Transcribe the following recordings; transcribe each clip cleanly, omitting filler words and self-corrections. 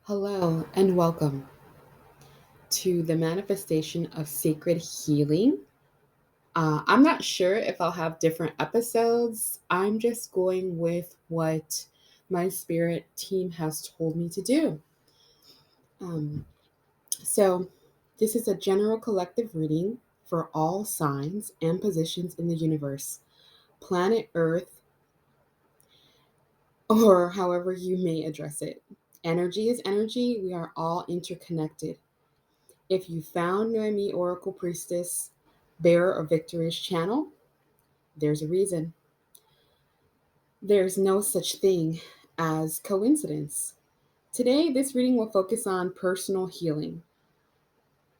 Hello and welcome to the manifestation of sacred healing. I'm not sure if I'll have different episodes. I'm just going with what my spirit team has told me to do. Um, so, this is a general collective reading for all signs and positions in the universe, planet Earth, or however you may address it. Energy is energy. We are all interconnected. If you found Noemi Oracle Priestess, Bearer of Victory's channel, there's a reason. There's no such thing as coincidence. Today, this reading will focus on personal healing.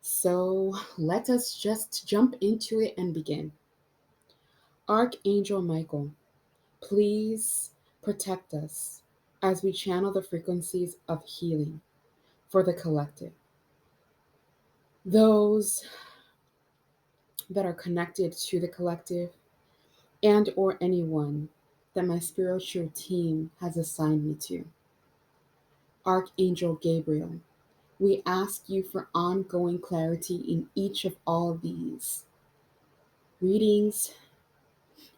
So let us just jump into it and begin. Archangel Michael, please protect us as we channel the frequencies of healing for the collective. Those that are connected to the collective and or anyone that my spiritual team has assigned me to. Archangel Gabriel, we ask you for ongoing clarity in each of all these readings,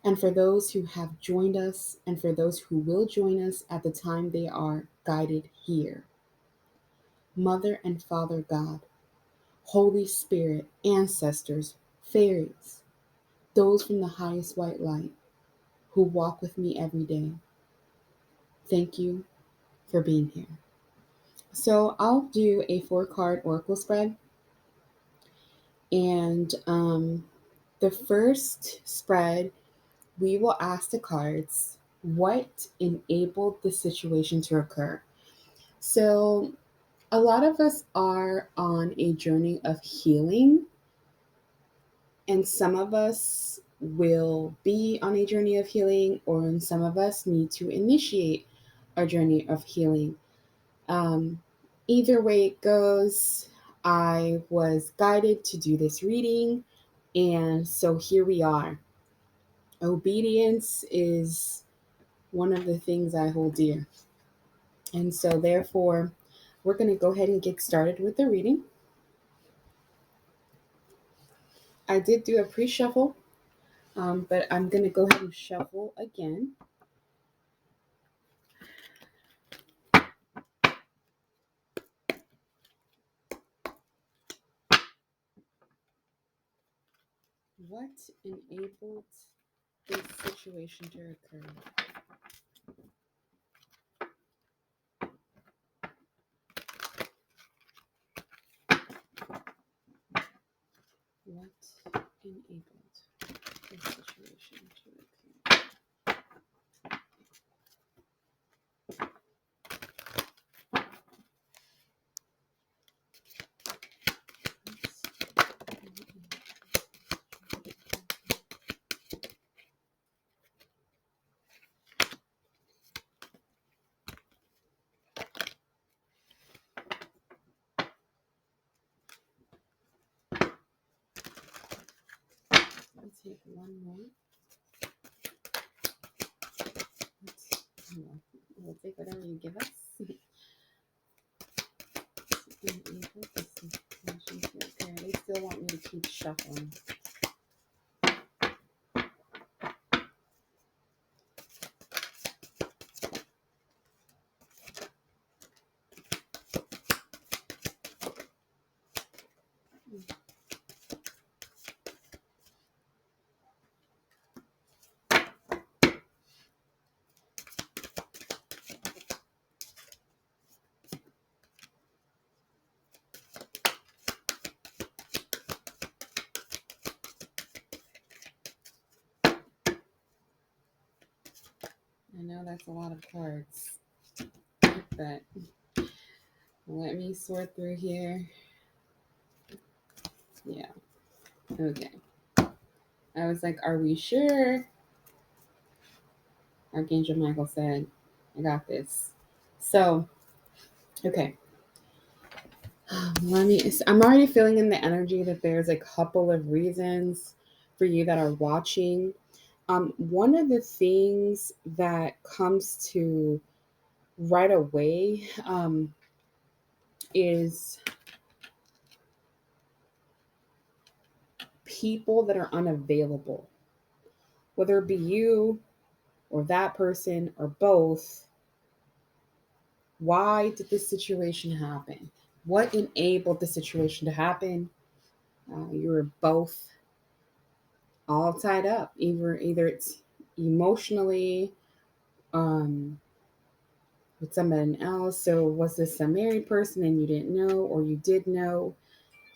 and for those who have joined us and for those who will join us at the time they are guided here. Mother and Father God, Holy Spirit, ancestors, fairies, those from the highest white light who walk with me every day, thank you for being here. So I'll do a 4-card oracle spread. And the first spread, we will ask the cards what enabled the situation to occur. So a lot of us are on a journey of healing, and some of us will be on a journey of healing, or some of us need to initiate a journey of healing. Either way it goes, I was guided to do this reading, and so here we are. Obedience is one of the things I hold dear. And so, therefore, we're going to go ahead and get started with the reading. I did do a pre shuffle, but I'm going to go ahead and shuffle again. What enabled this situation to occur? What enabled this situation to occur? I'll take one more. We'll take whatever you give us. Okay, they still want me to keep shuffling. I know that's a lot of cards, but let me sort through here. Yeah. Okay. I was like, are we sure? Archangel Michael said, I got this. So, okay. I'm already feeling in the energy that there's a couple of reasons for you that are watching. One of the things that comes to right away, is people that are unavailable, whether it be you or that person or both. Why did this situation happen? What enabled the situation to happen? You were both all tied up. Either it's emotionally with somebody else. So was this a married person and you didn't know, or you did know,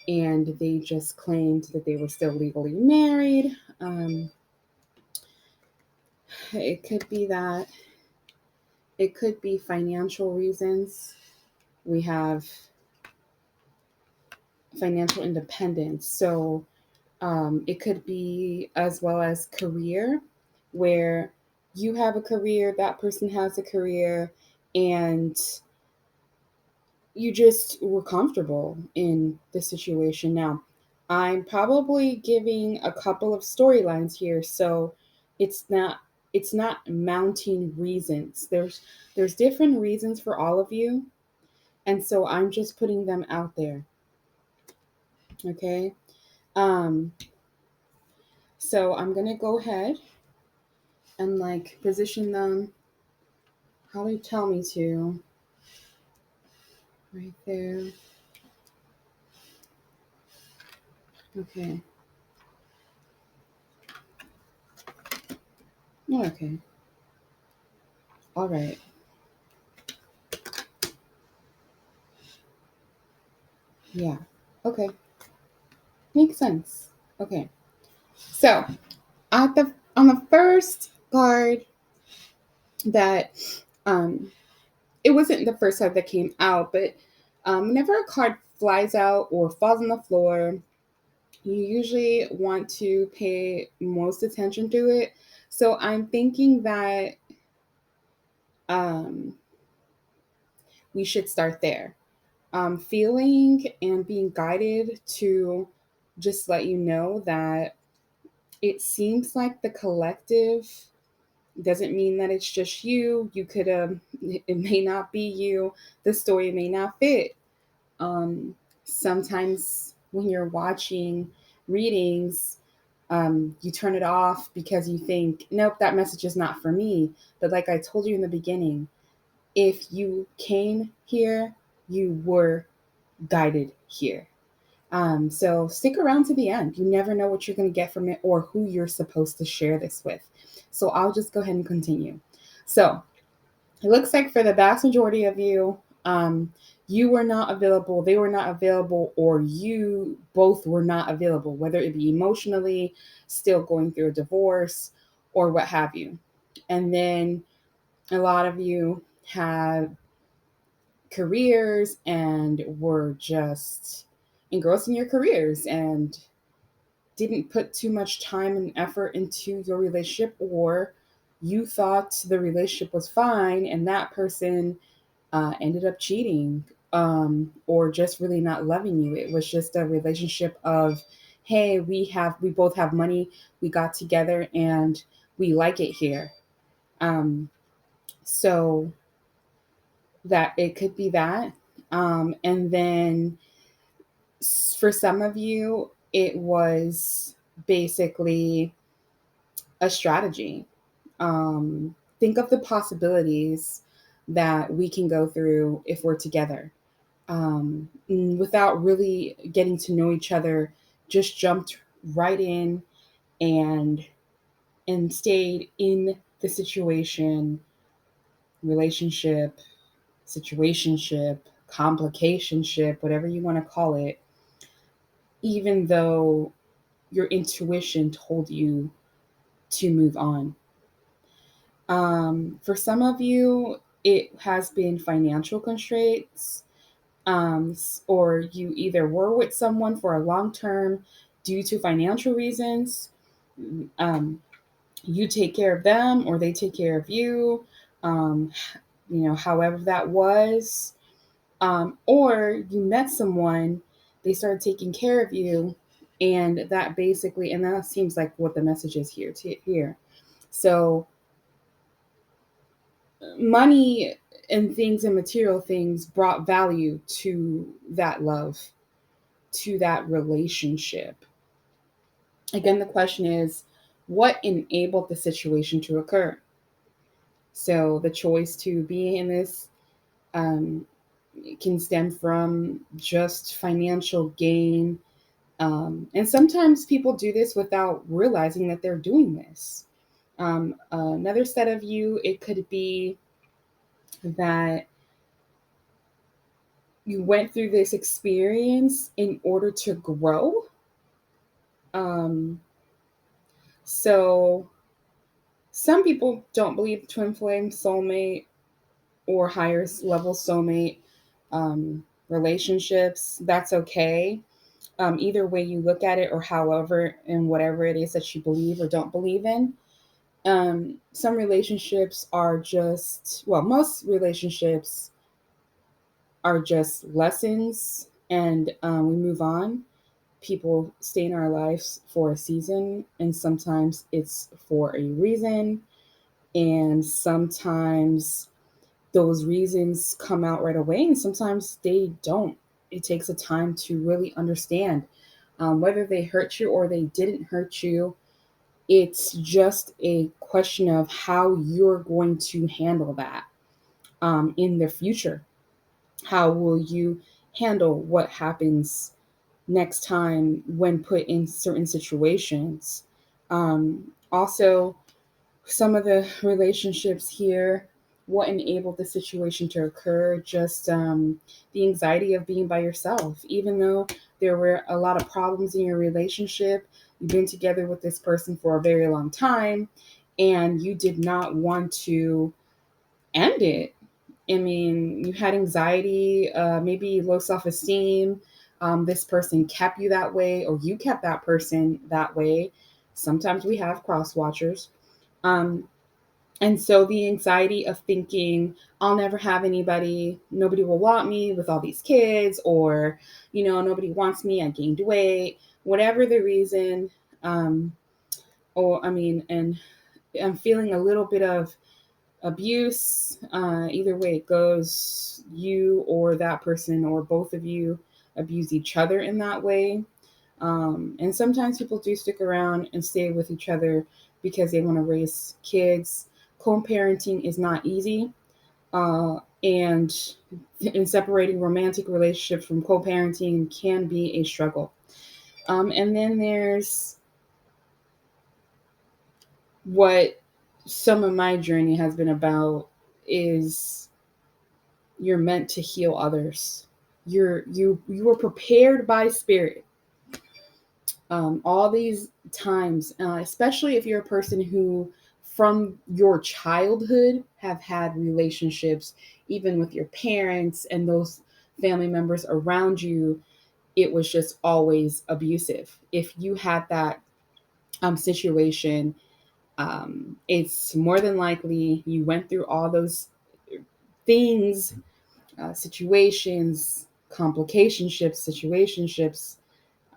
and they just claimed that they were still legally married? It could be that. It could be financial reasons. We have financial independence. So it could be as well as career, where you have a career, that person has a career, and you just were comfortable in the situation. Now, I'm probably giving a couple of storylines here, so it's not mounting reasons. There's different reasons for all of you, and so I'm just putting them out there. Okay? Um so I'm going to go ahead and like position them how they tell me to, right there. Okay. Okay. All right. Yeah. Okay. Makes sense. Okay. So at the on the first card that it wasn't the first card that came out, but whenever a card flies out or falls on the floor, you usually want to pay most attention to it. So I'm thinking that um, we should start there. Feeling and being guided to just let you know that it seems like the collective doesn't mean that it's just you. You could it may not be you. The story may not fit. Sometimes when you're watching readings, you turn it off because you think, nope, that message is not for me. But like I told you in the beginning, if you came here, you were guided here. So stick around to the end. You never know what you're going to get from it or who you're supposed to share this with. So I'll just go ahead and continue. So it looks like for the vast majority of you, you were not available, they were not available, or you both were not available, whether it be emotionally, still going through a divorce, or what have you. And then a lot of you have careers and were just engrossed in your careers and didn't put too much time and effort into your relationship, or you thought the relationship was fine and that person ended up cheating, or just really not loving you. It was just a relationship of, hey, we both have money, we got together and we like it here. So that it could be that. And then for some of you, it was basically a strategy. Think of the possibilities that we can go through if we're together. Without really getting to know each other, just jumped right in and stayed in the situation, relationship, situationship, complicationship, whatever you want to call it, even though your intuition told you to move on. For some of you, it has been financial constraints, or you either were with someone for a long term due to financial reasons. Um, you take care of them, or they take care of you. Um, however that was, or you met someone, they started taking care of you, and that basically, and that seems like what the message is here. So money, and things and material things brought value to that love, to that relationship. Again, the question is, what enabled the situation to occur? So the choice to be in this um, can stem from just financial gain. And sometimes people do this without realizing that they're doing this. Another set of you, it could be that you went through this experience in order to grow. Um, so some people don't believe twin flame, soulmate, or higher level soulmate relationships. That's okay. Either way you look at it, or however and whatever it is that you believe or don't believe in. Some relationships are just, well, most relationships are just lessons, and we move on. People stay in our lives for a season, and sometimes it's for a reason, and sometimes those reasons come out right away, and sometimes they don't. It takes a time to really understand whether they hurt you or they didn't hurt you. It's just a question of how you're going to handle that in the future. How will you handle what happens next time when put in certain situations? Also, some of the relationships here, what enabled the situation to occur, just the anxiety of being by yourself. Even though there were a lot of problems in your relationship, you've been together with this person for a very long time, and you did not want to end it. I mean, you had anxiety, maybe low self-esteem. This person kept you that way, or you kept that person that way. Sometimes we have cross watchers. Um, and so the anxiety of thinking, I'll never have anybody, nobody will want me with all these kids, or, nobody wants me, I gained weight, whatever the reason. And I'm feeling a little bit of abuse. Either way it goes, you or that person or both of you abuse each other in that way. And sometimes people do stick around and stay with each other because they want to raise kids. Co-parenting is not easy. And in separating romantic relationships from co-parenting can be a struggle. And then there's what some of my journey has been about is you're meant to heal others. You were prepared by spirit. All these times, especially if you're a person who from your childhood have had relationships, even with your parents and those family members around you, it was just always abusive. If you had that situation, it's more than likely you went through all those things, situations, situationships,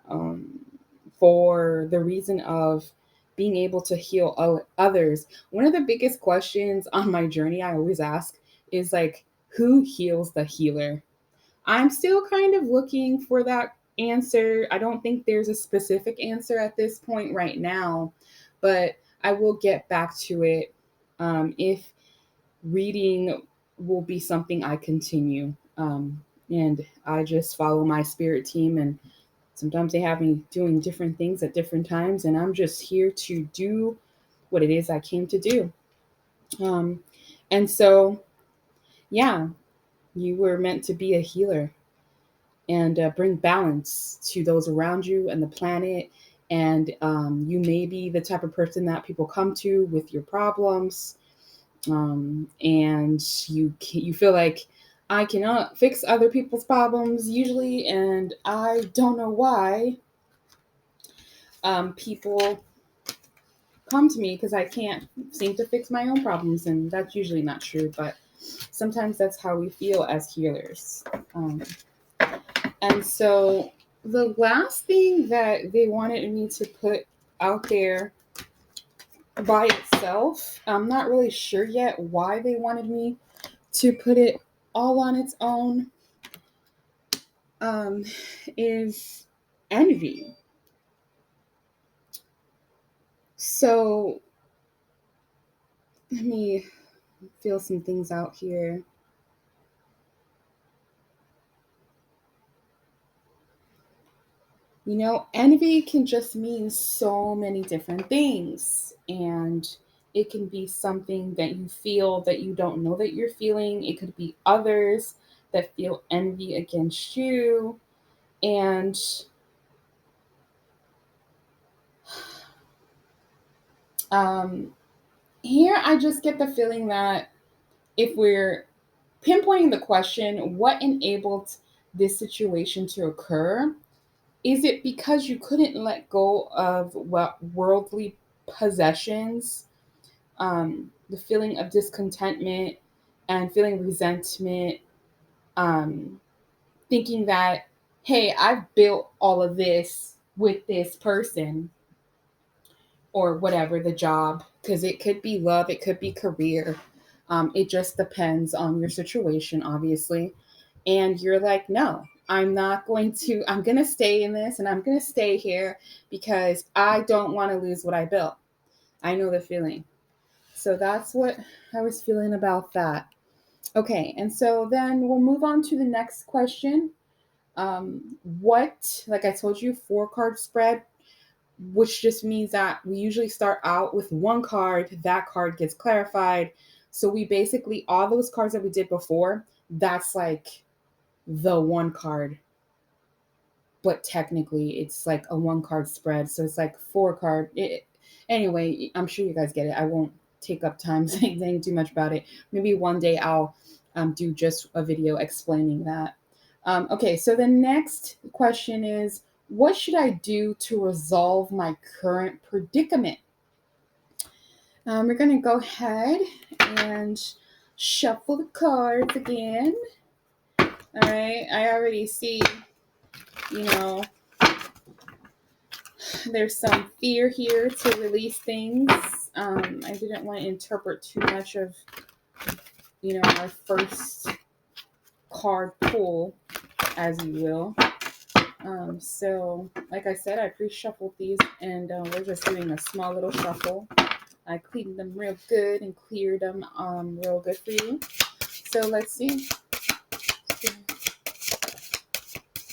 um, for the reason of being able to heal others. One of the biggest questions on my journey I always ask is like, who heals the healer? I'm still kind of looking for that answer. I don't think there's a specific answer at this point right now, but I will get back to it if reading will be something I continue. And I just follow my spirit team, and sometimes they have me doing different things at different times, and I'm just here to do what it is I came to do. Um, and so, yeah, you were meant to be a healer and bring balance to those around you and the planet. And you may be the type of person that people come to with your problems, and you feel like I cannot fix other people's problems usually, and I don't know why people come to me because I can't seem to fix my own problems, and that's usually not true, but sometimes that's how we feel as healers. And so the last thing that they wanted me to put out there by itself, I'm not really sure yet why they wanted me to put it all on its own, is envy. So let me feel some things out here. Envy can just mean so many different things. And it can be something that you feel that you don't know that you're feeling. It could be others that feel envy against you. And um, here I just get the feeling that if we're pinpointing the question, what enabled this situation to occur? Is it because you couldn't let go of worldly possessions, the feeling of discontentment and feeling resentment, um, thinking that, hey, I've built all of this with this person or whatever, the job, because it could be love, it could be career. It just depends on your situation, obviously. And you're like, no, I'm going to stay in this and I'm going to stay here because I don't want to lose what I built. I know the feeling. So that's what I was feeling about that. Okay, and so then we'll move on to the next question. Like I told you, 4-card spread, which just means that we usually start out with one card, that card gets clarified. So we basically, all those cards that we did before, that's like the one card. But technically, it's like a 1-card spread. So it's like 4-card. Anyway, I'm sure you guys get it. I won't take up time saying too much about it. Maybe one day I'll do just a video explaining that. Okay, so the next question is, what should I do to resolve my current predicament? We're going to go ahead and shuffle the cards again. All right, I already see, there's some fear here to release things. I didn't want to interpret too much of, our first card pull, as you will. So, like I said, I pre-shuffled these, and we're just doing a small little shuffle. I cleaned them real good and cleared them real good for you. So let's see.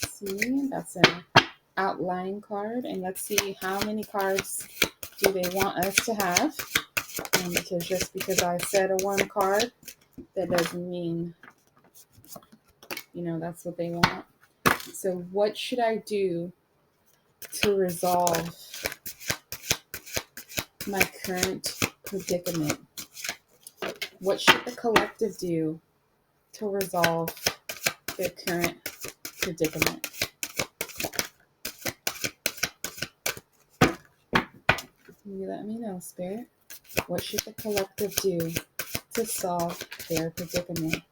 See, that's an outline card, and let's see how many cards do they want us to have. Because just because I said a 1 card, that doesn't mean, that's what they want. So what should I do to resolve my current predicament? What should the collective do to resolve their current predicament? You let me know, Spirit. What should the collective do to solve their predicament?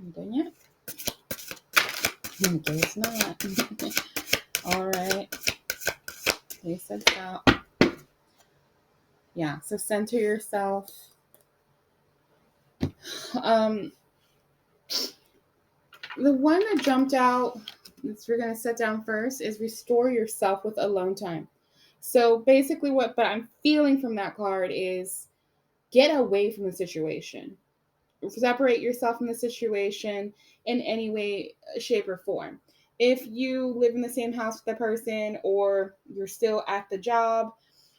You done yet? I guess not. All right. Case it out. Yeah, so center yourself. The one that jumped out, that we're going to set down first, is restore yourself with alone time. So basically what I'm feeling from that card is get away from the situation. Separate yourself from the situation in any way, shape, or form. If you live in the same house with the person or you're still at the job,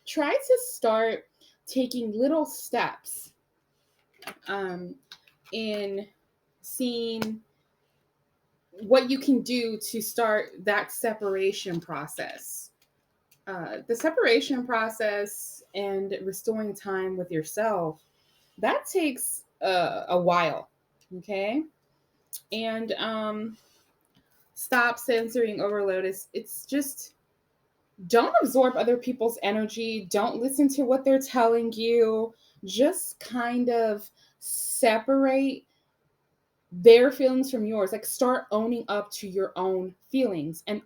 try to start taking little steps in seeing what you can do to start that separation process. The separation process and restoring time with yourself, that takes a while, okay? And stop censoring overload. It's just, don't absorb other people's energy. Don't listen to what they're telling you. Just kind of separate their feelings from yours. Like, start owning up to your own feelings and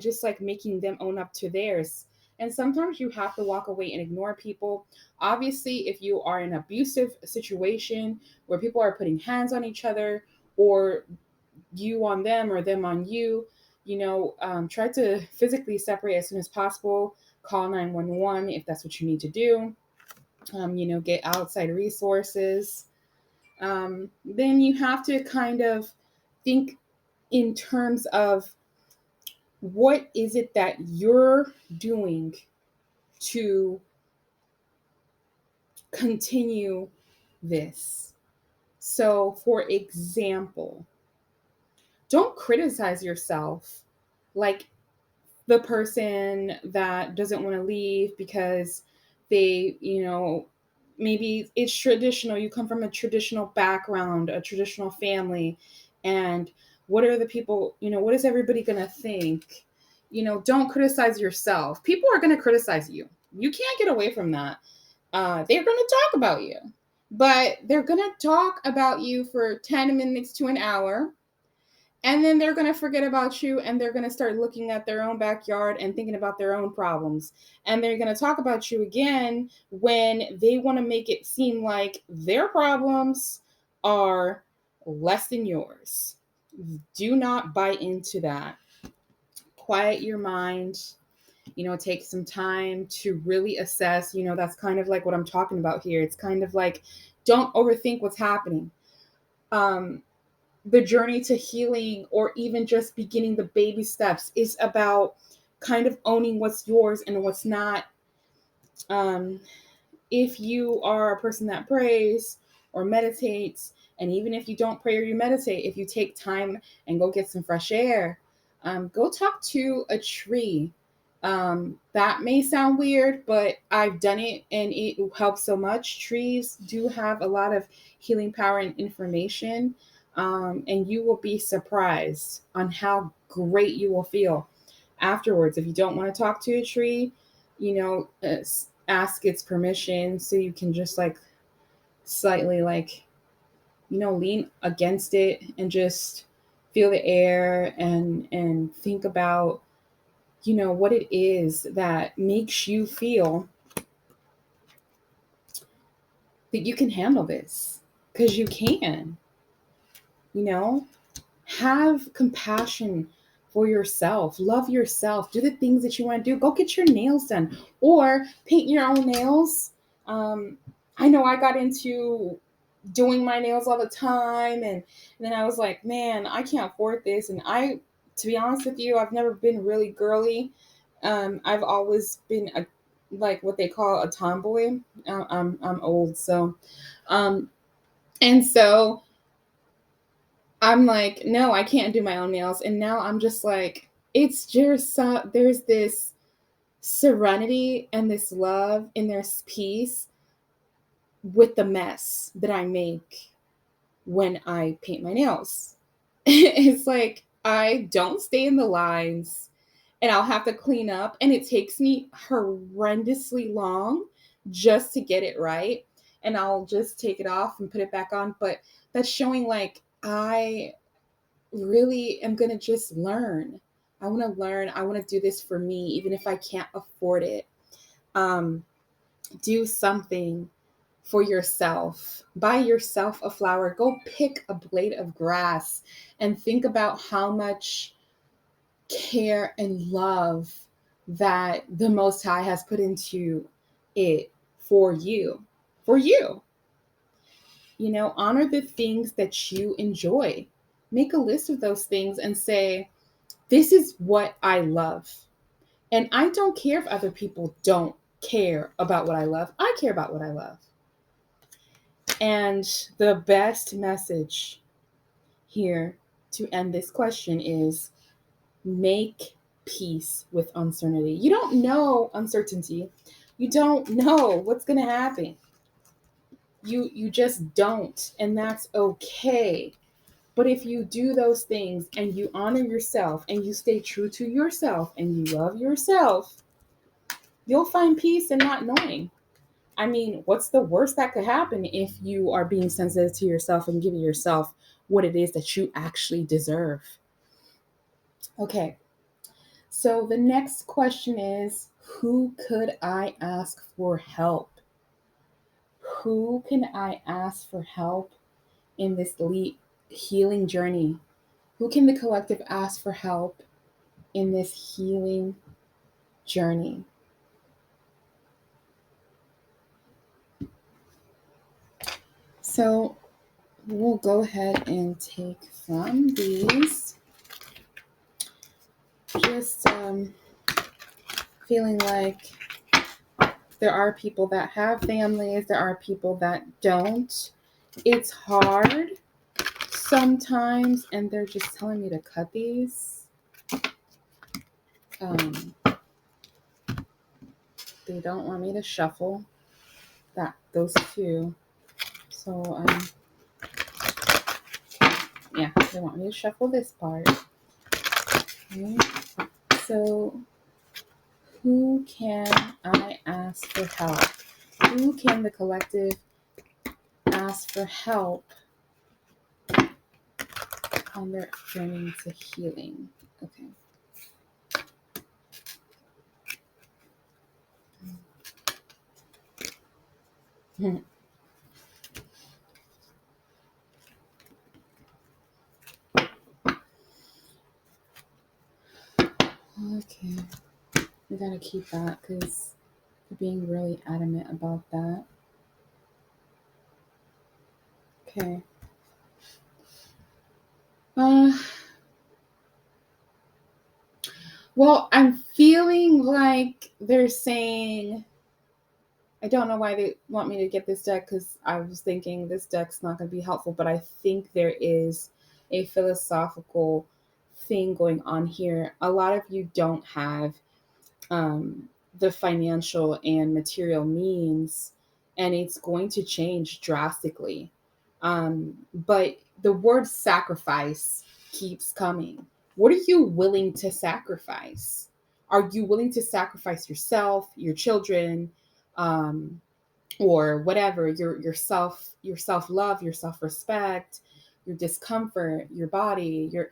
just like making them own up to theirs. And sometimes you have to walk away and ignore people. Obviously, if you are in an abusive situation where people are putting hands on each other, or you on them or them on you, try to physically separate as soon as possible. Call 911 if that's what you need to do. Get outside resources. Then you have to kind of think in terms of what is it that you're doing to continue this. So, for example, don't criticize yourself like the person that doesn't want to leave because they, maybe it's traditional. You come from a traditional background, a traditional family, and what are the people, what is everybody going to think? Don't criticize yourself. People are going to criticize you. You can't get away from that. They're going to talk about you, but they're going to talk about you for 10 minutes to an hour, and then they're going to forget about you, and they're going to start looking at their own backyard and thinking about their own problems. And they're going to talk about you again when they want to make it seem like their problems are less than yours. Do not buy into that. Quiet your mind. Take some time to really assess. That's kind of like what I'm talking about here. It's kind of like, don't overthink what's happening. The journey to healing, or even just beginning the baby steps, is about kind of owning what's yours and what's not. If you are a person that prays or meditates, and even if you don't pray or you meditate, if you take time and go get some fresh air, go talk to a tree. That may sound weird, but I've done it and it helps so much. Trees do have a lot of healing power and information. And you will be surprised on how great you will feel afterwards. If you don't want to talk to a tree, ask its permission so you can just like slightly lean against it and just feel the air and think about what it is that makes you feel that you can handle this, because you can. Have compassion for yourself. Love yourself. Do the things that you want to do. Go get your nails done or paint your own nails. I know I got into doing my nails all the time, and then I was like, man, I can't afford this. And to be honest with you, I've never been really girly. I've always been like what they call a tomboy. I'm old, so and so I'm like, no, I can't do my own nails. And now I'm just like, it's just there's this serenity and this love and there's peace with the mess that I make when I paint my nails. It's like I don't stay in the lines, and I'll have to clean up, and it takes me horrendously long just to get it right. And I'll just take it off and put it back on. But that's showing like I really am going to just learn. I want to learn. I want to do this for me, even if I can't afford it. Do something for yourself. Buy yourself a flower. Go pick a blade of grass and think about how much care and love that the Most High has put into it for you. For you. Honor the things that you enjoy. Make a list of those things and say, this is what I love. And I don't care if other people don't care about what I love. I care about what I love. And the best message here to end this question is make peace with uncertainty. You don't know uncertainty. You don't know what's going to happen. You just don't, and that's okay. But if you do those things and you honor yourself and you stay true to yourself and you love yourself, you'll find peace in not knowing. I mean, what's the worst that could happen if you are being sensitive to yourself and giving yourself what it is that you actually deserve? Okay. So the next question is, who could I ask for help? Who can I ask for help in this healing journey? Who can the collective ask for help in this healing journey? So we'll go ahead and take from these. Just feeling like there are people that have families, there are people that don't. It's hard sometimes, and they're just telling me to cut these. They don't want me to shuffle those two. So yeah, they want me to shuffle this part. Okay. So who can I ask for help? Who can the collective ask for help on their journey to healing? Okay. Okay. We gotta keep that because they're being really adamant about that. Okay. Well, I'm feeling like they're saying, I don't know why they want me to get this deck because I was thinking this deck's not going to be helpful, but I think there is a philosophical thing going on here. A lot of you don't have the financial and material means, and it's going to change drastically. But the word sacrifice keeps coming. What are you willing to sacrifice? Are you willing to sacrifice yourself, your children, um, or whatever, your self love, your self respect, your discomfort, your body, your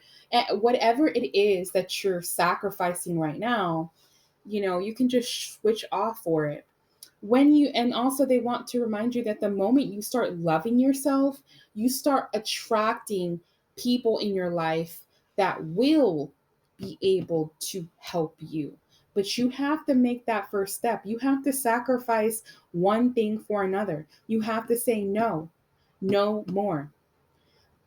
whatever it is that you're sacrificing right now? You can just switch off for it. And also they want to remind you that the moment you start loving yourself, you start attracting people in your life that will be able to help you. But you have to make that first step. You have to sacrifice one thing for another. You have to say no, no more.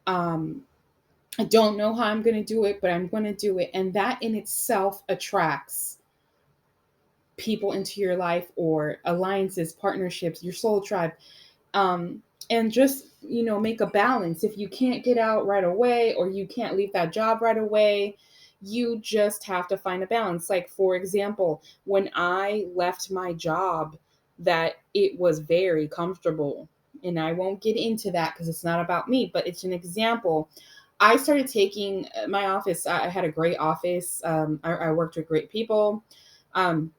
I don't know how I'm going to do it, but I'm going to do it. And that in itself attracts people into your life, or alliances, partnerships, your soul tribe. And just, make a balance. If you can't get out right away, or you can't leave that job right away, you just have to find a balance. Like, for example, when I left my job, that it was very comfortable, and I won't get into that because it's not about me, but it's an example. I started taking my office. I had a great office. I worked with great people. um,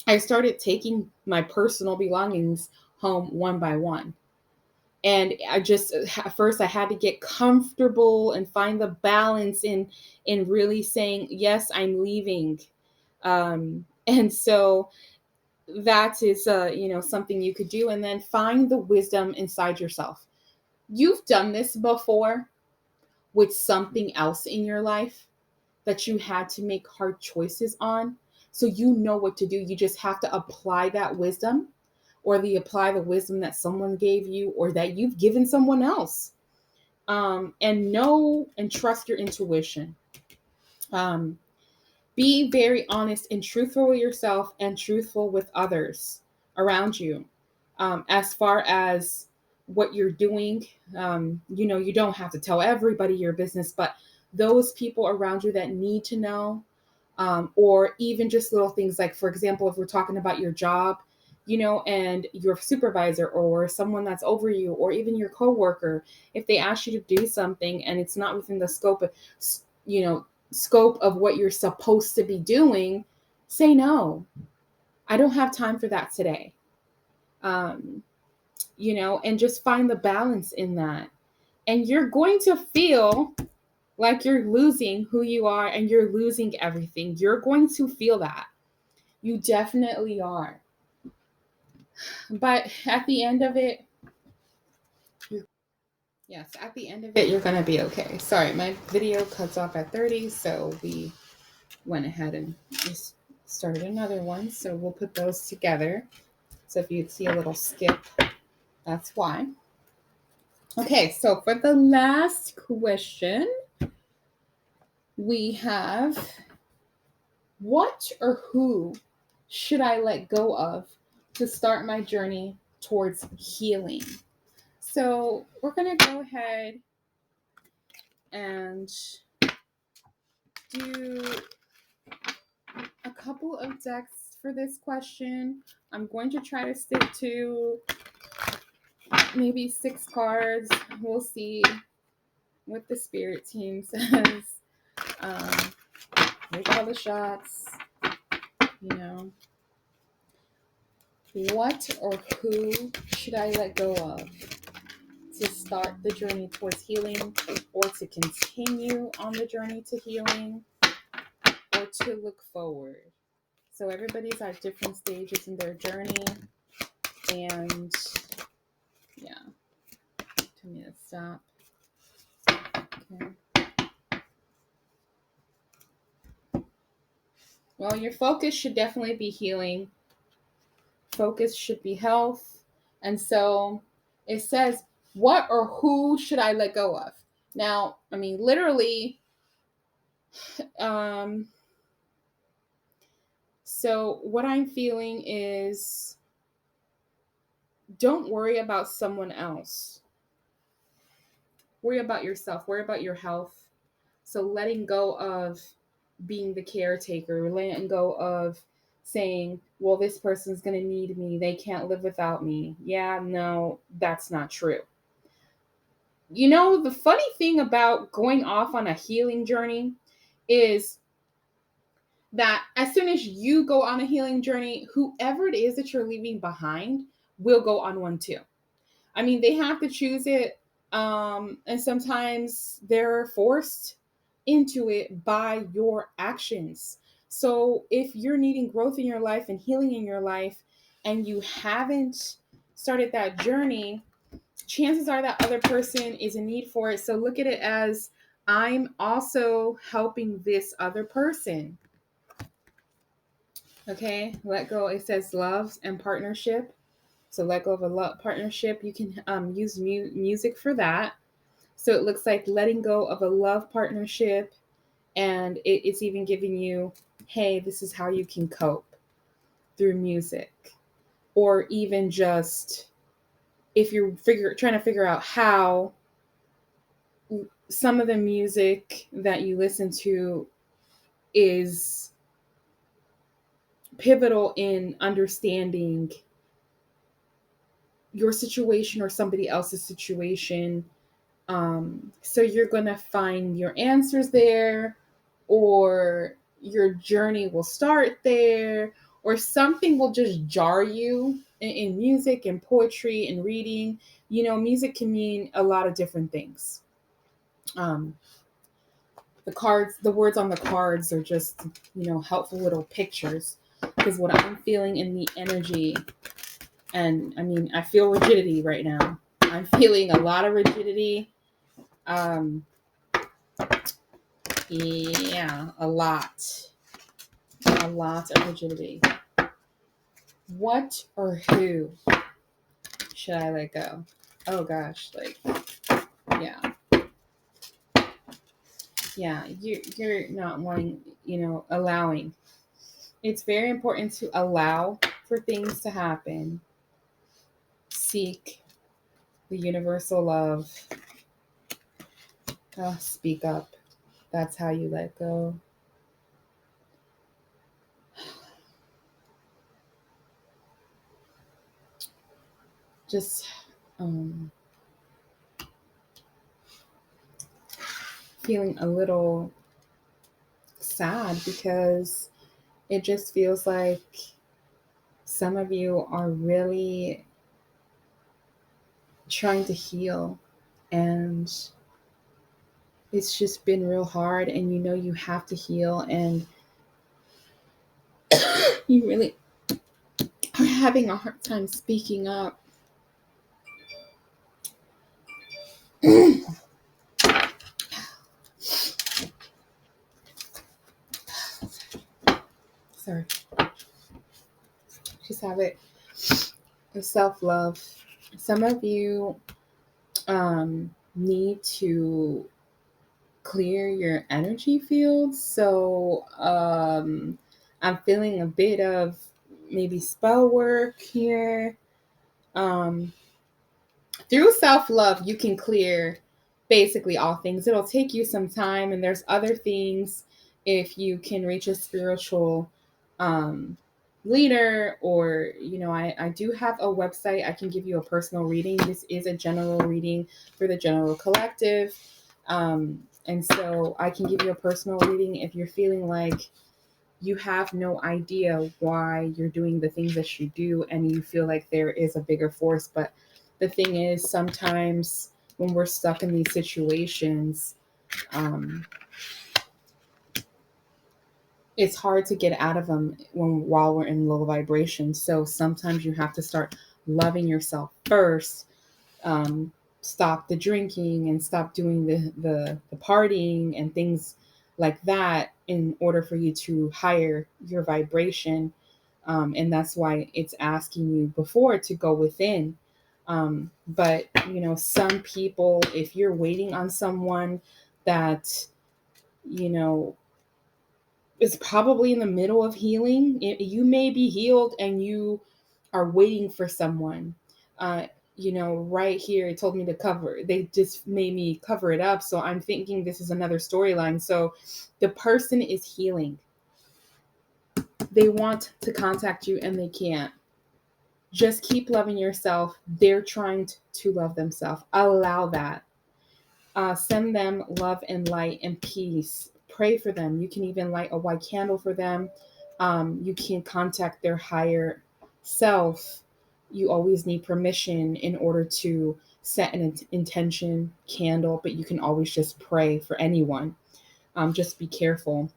I started taking my personal belongings home one by one. And at first I had to get comfortable and find the balance in really saying, yes, I'm leaving. And so that is, something you could do. And then find the wisdom inside yourself. You've done this before with something else in your life that you had to make hard choices on. So you know what to do. You just have to apply that wisdom, or apply the wisdom that someone gave you or that you've given someone else. And know and trust your intuition. Um, be very honest and truthful with yourself and truthful with others around you. As far as what you're doing, you don't have to tell everybody your business, but those people around you that need to know, or even just little things like, for example, if we're talking about your job, and your supervisor or someone that's over you, or even your coworker, if they ask you to do something and it's not within the scope of what you're supposed to be doing, say no. I don't have time for that today. Um, and just find the balance in that. And you're going to feel like you're losing who you are and you're losing everything. You're going to feel that. You definitely are. But at the end of it, yes, at the end of it, you're going to be okay. Sorry, my video cuts off at 30, so we went ahead and just started another one. So we'll put those together. So if you see a little skip, that's why. Okay, so for the last question, we have, what or who should I let go of to start my journey towards healing? So we're going to go ahead and do a couple of decks for this question. I'm going to try to stick to maybe 6 cards. We'll see what the spirit team says. Make all the shots, you know. What or who should I let go of to start the journey towards healing, or to continue on the journey to healing, or to look forward? So everybody's at different stages in their journey, and yeah, tell me to stop. Okay. Well, your focus should definitely be healing. Focus should be health. And so it says, what or who should I let go of? Now, I mean, literally, so what I'm feeling is, don't worry about someone else. Worry about yourself. Worry about your health. So letting go of being the caretaker, letting go of saying, well, this person's going to need me. They can't live without me. Yeah, no, that's not true. You know, the funny thing about going off on a healing journey is that as soon as you go on a healing journey, whoever it is that you're leaving behind will go on one too. I mean, they have to choose it. And sometimes they're forced into it by your actions. So if you're needing growth in your life and healing in your life, and you haven't started that journey, chances are that other person is in need for it. So look at it as, I'm also helping this other person. Okay, let go. It says love and partnership. So let go of a love partnership. You can use music for that. So it looks like letting go of a love partnership, and it's even giving you, hey, this is how you can cope through music. Or even just, if you're trying to figure out how, some of the music that you listen to is pivotal in understanding your situation or somebody else's situation. So you're going to find your answers there, or your journey will start there, or something will just jar you in music and poetry and reading. You know, music can mean a lot of different things. The words on the cards are just, helpful little pictures, because what I'm feeling in the energy, and I mean, I feel rigidity right now. I'm feeling a lot of rigidity. Yeah, a lot of rigidity. What or who should I let go? Oh gosh, yeah, you're not wanting, allowing. It's very important to allow for things to happen. Seek the universal love. Speak up. That's how you let go. Just feeling a little sad, because it just feels like some of you are really trying to heal, and it's just been real hard, and you have to heal, and you really are having a hard time speaking up. Sorry. Just have it. Self-love. Some of you need to clear your energy field. So I'm feeling a bit of maybe spell work here. Um, through self-love, you can clear basically all things. It'll take you some time, and there's other things. If you can reach a spiritual um, leader, or I do have a website. I can give you a personal reading. This is a general reading for the general collective, and so I can give you a personal reading if you're feeling like you have no idea why you're doing the things that you do, and you feel like there is a bigger force. But the thing is, sometimes when we're stuck in these situations, it's hard to get out of them while we're in low vibration. So sometimes you have to start loving yourself first. Stop the drinking and stop doing the partying and things like that in order for you to higher your vibration. And that's why it's asking you before to go within. But some people, if you're waiting on someone that you know is probably in the middle of healing, you may be healed and you are waiting for someone. Uh, right here, it told me to cover. They just made me cover it up. So I'm thinking this is another storyline. So the person is healing. They want to contact you and they can't. Just keep loving yourself. They're trying to love themselves. Allow that. Send them love and light and peace. Pray for them. You can even light a white candle for them. You can contact their higher self. You always need permission in order to set an intention candle, but you can always just pray for anyone. Just be careful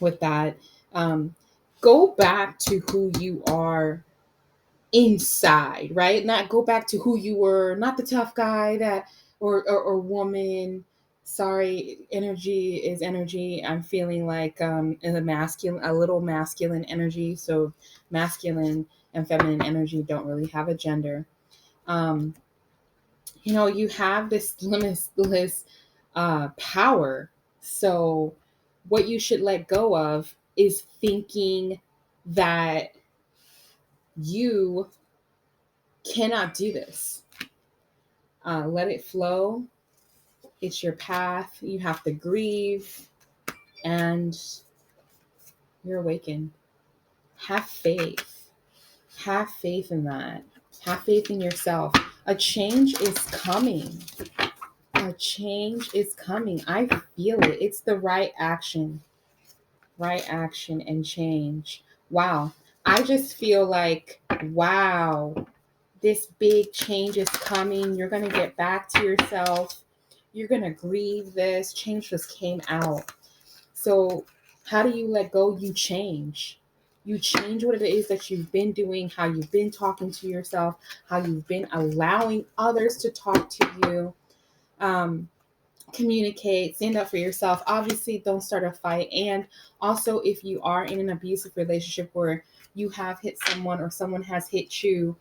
with that. Um, go back to who you are inside, right? Not go back to who you were, not the tough guy that or woman. Sorry, energy is energy. I'm feeling like in a little masculine energy. So masculine and feminine energy don't really have a gender. Um, you have this limitless power. So what you should let go of is thinking that you cannot do this. Let it flow. It's your path. You have to grieve, and you're awakened. Have faith. Have faith in that. Have faith in yourself. A change is coming. A change is coming. I feel it. It's the right action. Right action and change. Wow. I just feel like, wow, this big change is coming. You're going to get back to yourself. You're going to grieve this. Change just came out. So, how do you let go? You change. You change what it is that you've been doing, how you've been talking to yourself, how you've been allowing others to talk to you. Communicate, stand up for yourself. Obviously, don't start a fight. And also, if you are in an abusive relationship where you have hit someone or someone has hit you,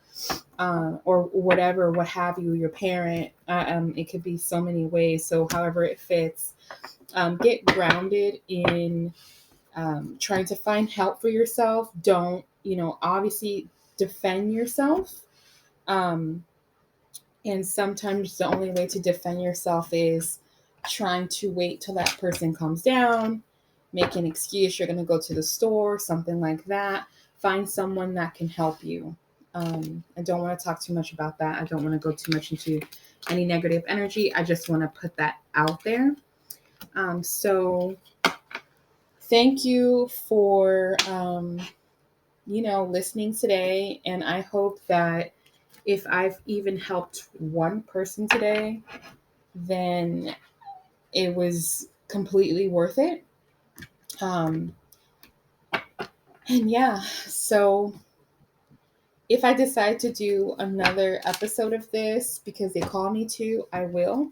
or whatever, what have you, your parent, it could be so many ways. So however it fits, get grounded in trying to find help for yourself. Don't, obviously defend yourself. Um, and sometimes the only way to defend yourself is trying to wait till that person comes down, make an excuse. You're going to go to the store, something like that. Find someone that can help you. I don't want to talk too much about that. I don't want to go too much into any negative energy. I just want to put that out there. So thank you for, listening today. And I hope that if I've even helped one person today, then it was completely worth it. Um, and yeah, so if I decide to do another episode of this because they call me to, I will.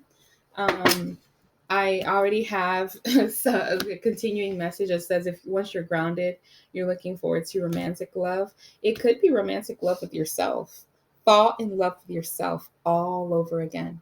I already have a continuing message that says if once you're grounded, you're looking forward to romantic love. It could be romantic love with yourself. Fall in love with yourself all over again.